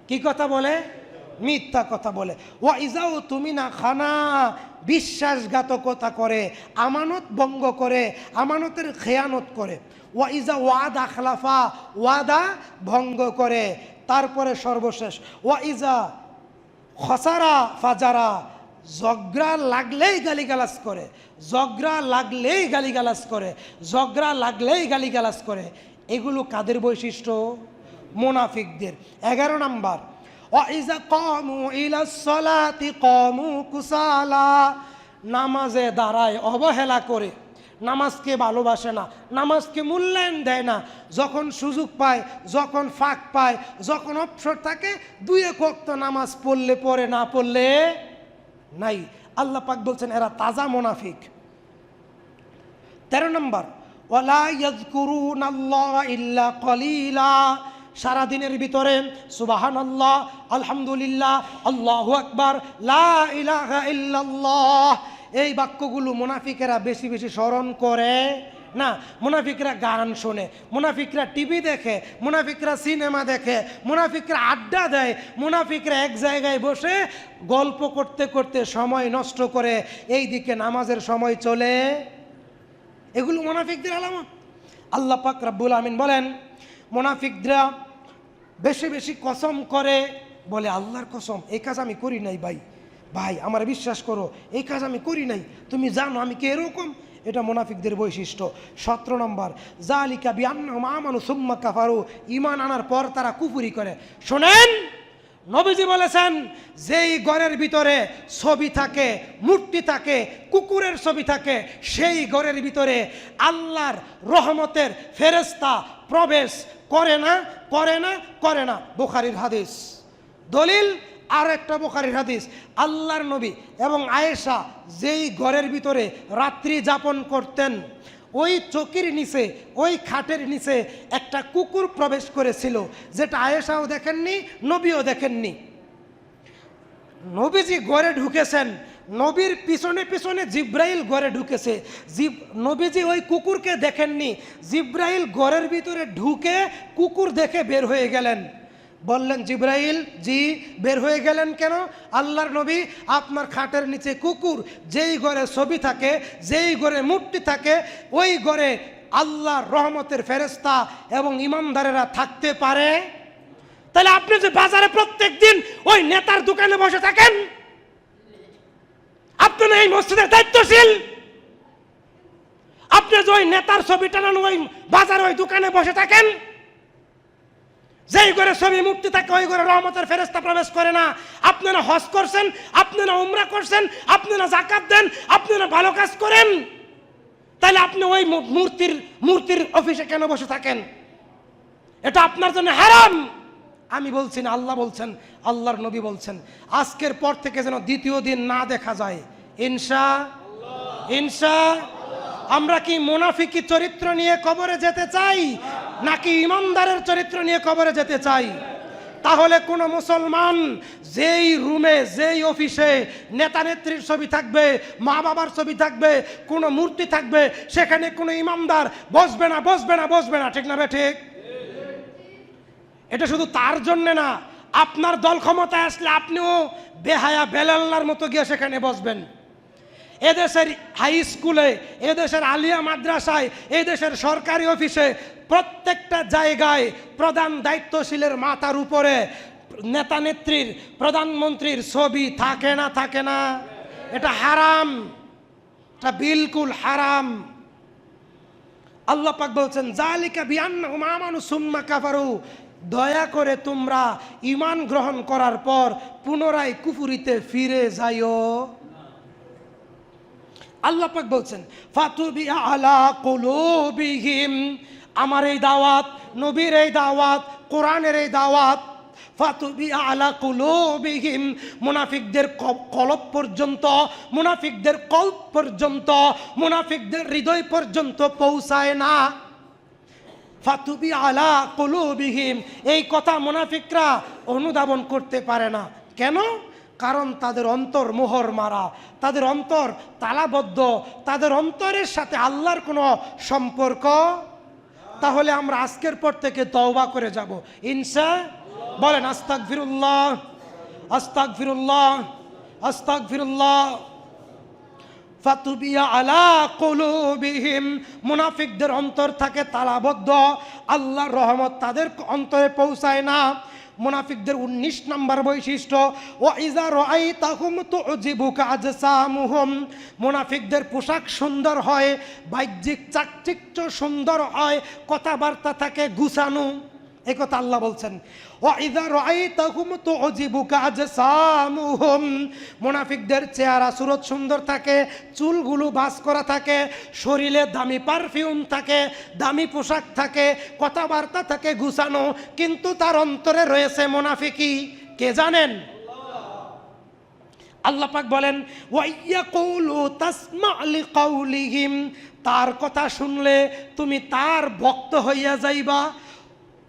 Speaker 1: কি কথা বলে? মিথ্যা কথা বলে। ওয়া ইজাউ তুমিনা খানা, বিশ্বাসঘাতকতা করে, আমানত ভঙ্গ করে, আমানতের খেয়ানত করে। ওয়া ইজা ওয়াদা খালাফা, ওয়াদা ভঙ্গ করে। তারপরে সর্বশেষ ওয়া ইজা খসারা ফাজারা, ঝগড়া লাগলেই গালিগালাজ করে, ঝগড়া লাগলেই গালিগালাজ করে, ঝগড়া লাগলেই গালিগালাজ করে। এগুলো কাদের বৈশিষ্ট্য? মুনাফিকদের। 11 নাম্বার, ওয়াইজা কামু ইলাস সালাতি কামু কুসালা, নামাজে দাঁড়ায় অবহেলা করে, নামাজকে ভালোবাসে না, নামাজকে মূল্যায়ন দেয় না। যখন সুযোগ পায়, যখন ফাঁক পায়, যখন অবসর থাকে, 2 ওয়াক্ত নামাজ পড়লে পড়ে, না পড়লে নাই। আল্লাহ পাক বলছেন এরা তাজা মুনাফিক। 13 নম্বর, ওয়ালা ইয়াযকুরুনাল্লাহ ইল্লা কলিলা, সারাদিনের ভিতরে সুবহানাল্লাহ, আলহামদুলিল্লাহ, আল্লাহু আকবার, লা ইলাহা ইল্লাল্লাহ, এই বাক্যগুলো মুনাফিকেরা বেশি বেশি স্মরণ করে না। মুনাফিকরা গান শোনে, মুনাফিকরা টিভি দেখে, মুনাফিকরা সিনেমা দেখে, মুনাফিকরা আড্ডা দেয়, মুনাফিকরা এক জায়গায় বসে গল্প করতে করতে সময় নষ্ট করে, এই দিকে নামাজের সময় চলে। এগুলো মুনাফিকদের আলামত। আল্লাহ পাক রব্বুল আমিন বলেন মুনাফিকরা বেশি বেশি কসম করে, বলে আল্লাহর কসম এই কাজ আমি করি নাই ভাই, ভাই আমার বিশ্বাস করো এই কাজ আমি করি নাই, তুমি জানো আমি কে এরকম। এটা মুনাফিকদের বৈশিষ্ট্য। 17 নম্বর, যালিকা বিআন্নাহুম আমানু সুম্মা কাফারু, ঈমান আনার পর তারা কুফরি করে। শোনেন, নবীজি বলেছেন যেই ঘরের ভিতরে ছবি থাকে, মূর্তি থাকে, কুকুরের ছবি থাকে, সেই ঘরের ভিতরে আল্লাহর রহমতের ফেরেশতা প্রবেশ করে না, করে না, করে না। বুখারীর হাদিস। দলিল আর একটা বুখারীর হাদিস, আল্লাহর নবী এবং আয়েশা যেই ঘরের ভিতরে রাত্রি যাপন করতেন, ওই চৌকির নিচে, ওই খাটের নিচে একটা কুকুর প্রবেশ করেছিল, যেটা আয়েশাও দেখেননি, নবীও দেখেননি। নবীজি ঘরে ঢুকেছেন, নবীর পিছনে পিছনে জিব্রাইল ঘরে ঢুকেছে, নবীজি ওই কুকুরকে দেখেননি, জিব্রাইল ঘরের ভিতরে ঢুকে কুকুর দেখে বের হয়ে গেলেন। বললেন জিব্রাইল, জি বের হয়ে গেলেন কেন? আল্লাহর নবী, আপনার খাটের নিচে কুকুর, যেই ঘরে ছবি থাকে, যেই ঘরে মূর্তি থাকে, ওই ঘরে আল্লাহর রহমতের ফেরেশতা এবং ইমানদারেরা থাকতে পারে। তাহলে আপনি যে বাজারে প্রত্যেক দিন ওই নেতার দোকানে বসে থাকেন, আপনি না এই মসজিদের দায়িত্বশীল? আপনি যে ওই নেতার ছবি টানানো ওই বাজারে ওই দোকানে বসে থাকেন, যেই ঘরে ছবি মূর্তি থাকে ওই ঘরে রহমতের ফেরেশতা প্রবেশ করে না। আপনারা হজ করছেন, আপনারা উমরা করছেন, আপনারা যাকাত দেন, আপনারা ভালো কাজ করেন, তাহলে আপনি ওই মূর্তির অফিসে কেন বসে থাকেন? এটা আপনার জন্য হারাম। আমি বলছি না, আল্লাহ বলছেন, আল্লাহর নবী বলছেন। আজকের পর থেকে যেন দ্বিতীয় দিন না দেখা যায়, ইনশাআল্লাহ। আমরা কি মুনাফিকি চরিত্র নিয়ে কবরে যেতে চাই, নাকি ইমানদারের চরিত্র নিয়ে কবরে যেতে চাই? তাহলে কোন মুসলমান যেই রুমে, যেই অফিসে নেতা নেত্রীর ছবি থাকবে, মা বাবার ছবি থাকবে, কোন মূর্তি থাকবে, সেখানে কোনো ইমানদার বসবে না, বসবে না, বসবে না। ঠিক না বে ঠিক? এটা শুধু তার জন্য না, আপনার দল ক্ষমতায় আসলে আপনিও বেহায়া বেলাল্লার মতো গিয়ে সেখানে বসবেন। এদেশের হাই স্কুলে, এদেশের আলিয়া মাদ্রাসায়, এদেশের সরকারি অফিসে, প্রত্যেকটা জায়গায় প্রধান দায়িত্বশীলের মাথার উপরে নেতা নেত্রীর, প্রধানমন্ত্রীর ছবি থাকে না, থাকে না? এটা হারাম, এটা বিলকুল হারাম। আল্লাহ পাক বলছেন যালিকা বিআন্নাহুম আমানু সুম্মা কাফারু, দয়া করে তোমরা ঈমান গ্রহণ করার পর পুনরায় কুফরিতে ফিরে যাইও। আল্লাহ পাক বলছেন ফাতুবি আলা কুলুবিহিম, আমার এই দাওয়াত, নবীর এই দাওয়াত, কোরআনের এই দাওয়াত, ফাতুবি আলা কুলুবিহিম, মুনাফিকদের কলব পর্যন্ত, মুনাফিকদের কল্প পর্যন্ত, মুনাফিকদের হৃদয় পর্যন্ত পৌঁছায় না। ফাতুবি আলা কুলুবিহিম, এই কথা মুনাফিকরা অনুধাবন করতে পারে না। কেন? কারণ তাদের অন্তর মোহর মারা, তাদের অন্তর তালাবদ্ধ, তাদের অন্তরের সাথে আল্লাহর কোনো সম্পর্ক। তাহলে আমরা আজকের পর থেকে তওবা করে যাব ইনশাআল্লাহ। বলেন আস্তাগফিরুল্লাহ, আস্তাগফিরুল্লাহ, আস্তাগফিরুল্লাহ। ফাতুবিয়া আলা কুলুবিহিম, মুনাফিকদের অন্তর থাকে তালাবদ্ধ, আল্লাহর রহমত তাদের অন্তরে পৌঁছায় না। মুনাফিকদের 19 নম্বর বৈশিষ্ট্য, ওয়া ইযা রাআইতাহুম তু'জিবুকা আজসামুহুম, মুনাফিকদের পোশাক সুন্দর হয়, বাহ্যিক চাকচিক্য সুন্দর হয়, কথাবার্তা থাকে গুছানো। এই কথা আল্লাহ বলছেন, ওয়া ইযা রাআইতাহুম তু'জিবুকা আজসামুহুম, মুনাফিকদের চেহারা সুরত সুন্দর থাকে, চুলগুলো ভাঁজ করা থাকে, শরীরে দামি পারফিউম থাকে, দামি পোশাক থাকে, কথাবার্তা থাকে গুছানো, কিন্তু তার অন্তরে রয়েছে মুনাফিকি। কে জানেন? আল্লাহ পাক বলেন, ওয়া ইয়াকুলু তাসমা' লিকাউলিহিম, তার কথা শুনলে তুমি তার ভক্ত হইয়া যাইবা।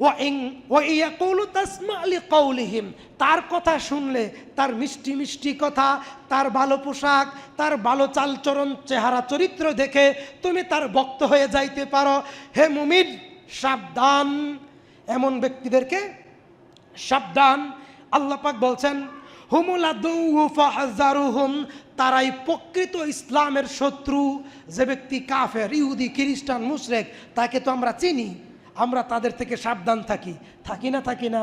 Speaker 1: ওয়া ইয়াকুলু তাসমা' লিকাউলিহিম, তার কথা শুনলে, তার মিষ্টি মিষ্টি কথা, তার ভালো পোশাক, তার ভালো চালচরণ, চেহারা চরিত্র দেখে তুমি তার ভক্ত হয়ে যাইতে পারো। হে মুমিন, সাবধান, এমন ব্যক্তিদেরকে সাবধান। আল্লাহ পাক বলছেন, হুমুল আদু ফাহজারুহুম, তারাই প্রকৃত ইসলামের শত্রু। যে ব্যক্তি কাফের, ইহুদি, খ্রিস্টান, মুশরিক, তাকে তো আমরা চিনি, আমরা তাদের থেকে সাবধান থাকি, থাকি না থাকি না?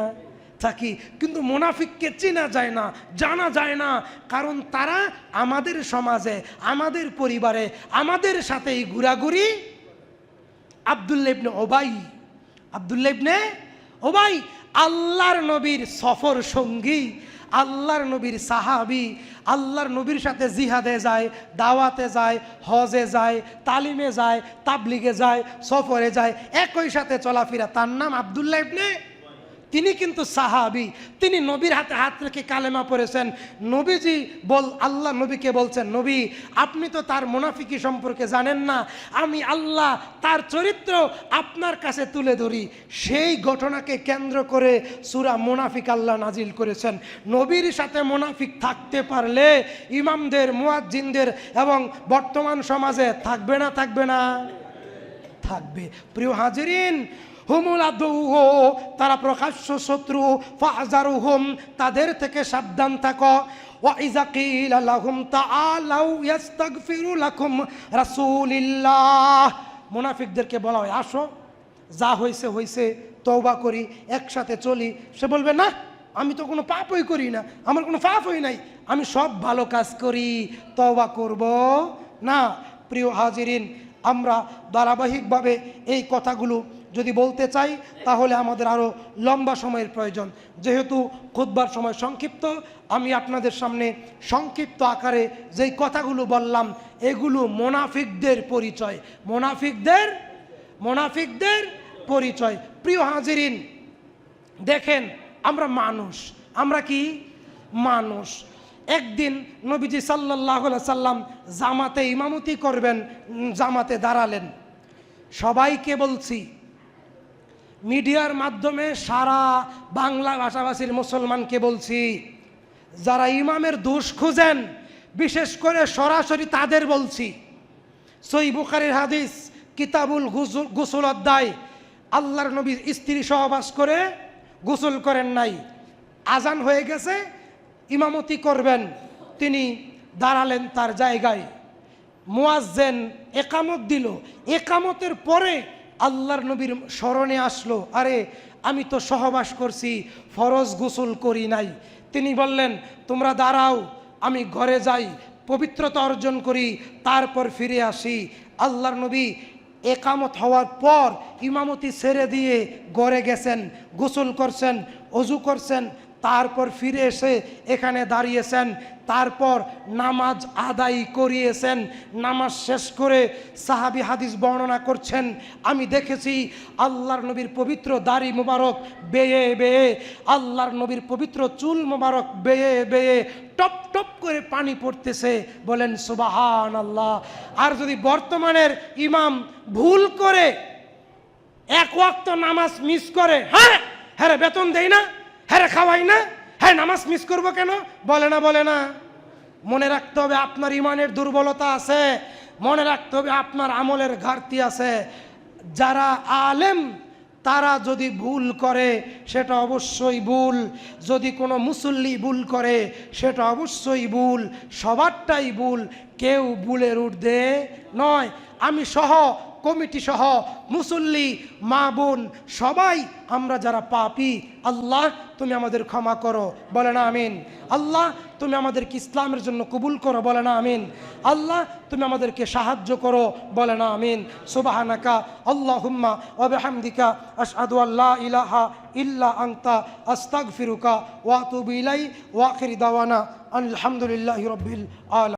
Speaker 1: থাকি। কিন্তু মুনাফিককে চেনা যায় না, জানা যায় না, কারণ তারা আমাদের সমাজে, আমাদের পরিবারে, আমাদের সাথেই ঘোরাঘুরি। আব্দুল্লাহ ইবনে ওবাই আল্লাহর নবীর সফর সঙ্গী, আল্লাহর নবীর সাহাবি, আল্লাহর নবীর সাথে জিহাদে যায়, দাওয়াতে যায়, হজে যায়, তালিমে যায়, তাবলিগে যায়, সফরে যায়, একই সাথে চলাফেরা। তার নাম আব্দুল্লাহ ইবনে, তিনি কিন্তু সাহাবি, তিনি নবীর হাতে হাত রেখে কালেমা পড়েছেন। নবীজি আল্লাহ নবীকে বলছেন, নবী আপনি তো তার মুনাফিকি সম্পর্কে জানেন না, আমি আল্লাহ তার চরিত্র আপনার কাছে তুলে ধরি। সেই ঘটনাকে কেন্দ্র করে সূরা মুনাফিক আল্লাহ নাজিল করেছেন। নবীর সাথে মুনাফিক থাকতে পারলে ইমামদের, মুয়াজ্জিনদের এবং বর্তমান সমাজে থাকবে না? থাকবে না? থাকবে। প্রিয় হাজিরিন, হুমুল আদু, তারা প্রকাশ্য শত্রু, ফাহজারুহুম, তাদের থেকে সাবধান থাকো। ওয়া ইযা কিলা লাহুম তাআলাউ ইস্তাগফিরু লাকুম রাসূলুল্লাহ, মুনাফিকদেরকে বলা হয় আসো, যা হয়েছে হয়েছে, তওবা করি, একসাথে চলি। সে বলবে না, আমি তো কোনো পাপই করি না, আমার কোনো পাপই নাই, আমি সব ভালো কাজ করি, তওবা করব না। প্রিয় হাজিরিন, আমরা ধারাবাহিকভাবে এই কথাগুলো যদি বলতে চাই তাহলে আমাদের আরও লম্বা সময়ের প্রয়োজন। যেহেতু খুতবার সময় সংক্ষিপ্ত, আমি আপনাদের সামনে সংক্ষিপ্ত আকারে যেই কথাগুলো বললাম, এগুলো মুনাফিকদের পরিচয়, মুনাফিকদের পরিচয়। প্রিয় হাজিরিন, দেখেন, আমরা মানুষ, আমরা কি মানুষ। একদিন নবীজি সাল্লাল্লাহু আলাইহি সাল্লাম জামাতে ইমামতি করবেন, জামাতে দাঁড়ালেন। সবাইকে বলছি, মিডিয়ার মাধ্যমে সারা বাংলা ভাষাভাষীর মুসলমানকে বলছি, যারা ইমামের দোষ খুঁজেন, বিশেষ করে সরাসরি তাদের বলছি। সহিহ বুখারীর হাদিস, কিতাবুল গোসল অধ্যায়, আল্লাহর নবী স্ত্রী সহবাস করে গোসল করেন নাই, আজান হয়ে গেছে, ইমামতি করবেন, তিনি দাঁড়ালেন তার জায়গায়, মুয়াজ্জিন একামত দিল, একামতের পরে আল্লাহর নবীর স্মরণে আসলো, আরে আমি তো সহবাস করছি, ফরজ গোসল করি নাই। তিনি বললেন, তোমরা দাঁড়াও, আমি ঘরে যাই, পবিত্রতা অর্জন করি, তারপর ফিরে আসি। আল্লাহর নবী একামত হওয়ার পর ইমামতি ছেড়ে দিয়ে ঘরে গেছেন, গোসল করছেন, ওযু করছেন, তারপর ফিরে এসে এখানে দাঁড়িয়েছেন, তারপর নামাজ আদায় করিয়েছেন। নামাজ শেষ করে সাহাবী হাদিস বর্ণনা করছেন, আমি দেখেছি আল্লাহর নবীর পবিত্র দাড়ি মোবারক বেয়ে বেয়ে, আল্লাহর নবীর পবিত্র চুল মোবারক বেয়ে বেয়ে টপ টপ করে পানি পড়তেছে। বলেন সুবহানাল্লাহ। আর যদি বর্তমানের ইমাম ভুল করে এক ওয়াক্ত নামাজ মিস করে, হ্যাঁ হ্যাঁ বেতন দেই না, হ্যাঁ খাওয়াই না, হ্যাঁ নামাজ মিস করবো কেন, বলে না। মনে রাখতে হবে আপনার ইমানের দুর্বলতা আছে, মনে রাখতে হবে আপনার আমলের ঘাটতি আছে। যারা আলেম তারা যদি ভুল করে সেটা অবশ্যই ভুল, যদি কোনো মুসল্লি ভুল করে সেটা অবশ্যই ভুল, সবারটাই ভুল, কেউ ভুলের ঊর্ধ্বে নয়। আমি সহ কমিটি সহ মুসল্লি মা বোন সবাই আমরা যারা পাপী, আল্লাহ তুমি আমাদের ক্ষমা করো, বলে না আমিন। আল্লাহ তুমি আমাদেরকে ইসলামের জন্য কবুল করো, বলে না আমিন। আল্লাহ তুমি আমাদেরকে সাহায্য করো, বলে না আমিন। সুবহানাকা আল্লাহুম্মা ওয়া বিহামদিকা আশহাদু আল্লা ইলাহা ইল্লা আনতা আস্তাগফিরুকা ওয়া আতুবু ইলাইক ওয়া আখির দাওয়ানা আলহামদুলিল্লাহি রাব্বিল আলামিন।